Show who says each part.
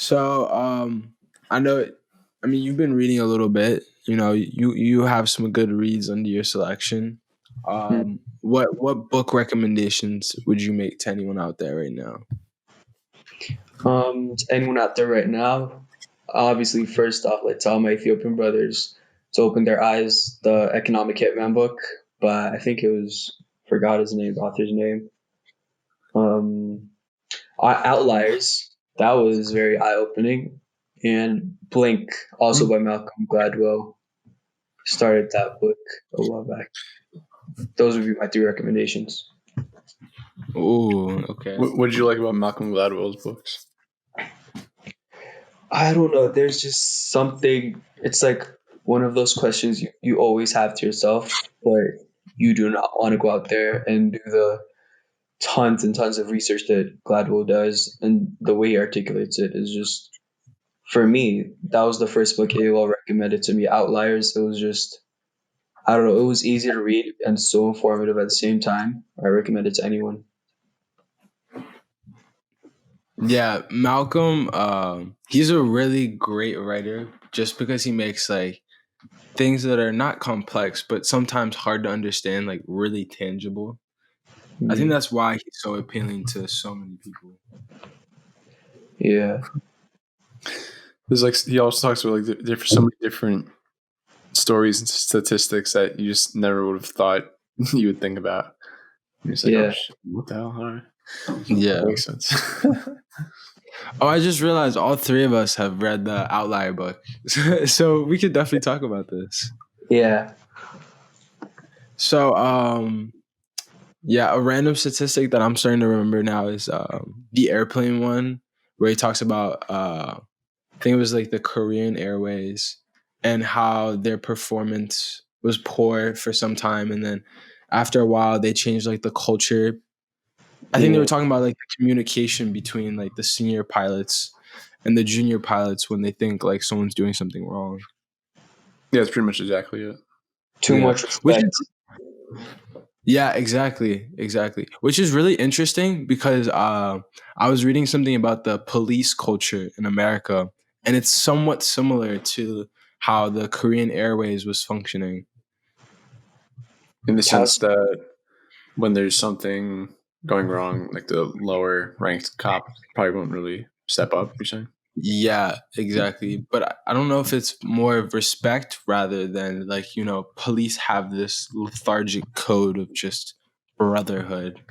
Speaker 1: So, I know. I mean, you've been reading a little bit. You have some good reads under your selection.
Speaker 2: Hmm.
Speaker 1: What book recommendations would you make to anyone out there right now?
Speaker 2: To anyone out there right now, obviously, first off, let's tell my Ethiopian brothers to open their eyes. The Economic Hitman book, but I think it was forgot his name, the author's name. Um, Outliers. That was very eye opening, and Blink, also by Malcolm Gladwell, started that book a while back. Those would be my three recommendations.
Speaker 1: Ooh, okay.
Speaker 3: What did you like about Malcolm Gladwell's books?
Speaker 2: I don't know. There's just something. It's like one of those questions you always have to yourself, but you do not want to go out there and do the tons and tons of research that Gladwell does. And the way he articulates it is just, for me, that was the first book AOL recommended to me. Outliers. It was just, I don't know. It was easy to read and so informative at the same time. I recommend it to anyone.
Speaker 1: Yeah, Malcolm. He's a really great writer, just because he makes like things that are not complex, but sometimes hard to understand, like really tangible. I think
Speaker 2: Mm.
Speaker 1: that's why he's so appealing to so many people.
Speaker 2: Yeah.
Speaker 3: There's like he also talks about like there's so many different stories and statistics that you just never would have thought you would think about. And it's like,
Speaker 2: Yeah.
Speaker 3: oh shit, what the hell? All right.
Speaker 1: Yeah.
Speaker 3: That makes sense.
Speaker 1: Oh, I just realized all three of us have read the Outlier book, so we could definitely talk about this.
Speaker 2: Yeah.
Speaker 1: So, yeah, a random statistic that I'm starting to remember now is the airplane one, where he talks about I think it was like the Korean Airways and how their performance was poor for some time, and then after a while they changed like the culture. I think they were
Speaker 2: Yeah.
Speaker 1: talking about like the communication between like the senior pilots and the junior pilots when they think like someone's doing something wrong.
Speaker 3: Yeah, that's pretty much exactly it.
Speaker 2: Too
Speaker 1: Yeah,
Speaker 2: much
Speaker 1: which
Speaker 2: respect.
Speaker 1: is yeah, exactly. Which is really interesting because I was reading something about the police culture in America, and it's somewhat similar to how the Korean Airways was functioning.
Speaker 3: In the
Speaker 2: How
Speaker 3: sense that when there's something going wrong, like the lower ranked cop probably won't really step up, you're saying?
Speaker 1: Yeah, exactly. But I don't know if it's more of respect rather than like, police have this lethargic code of just brotherhood.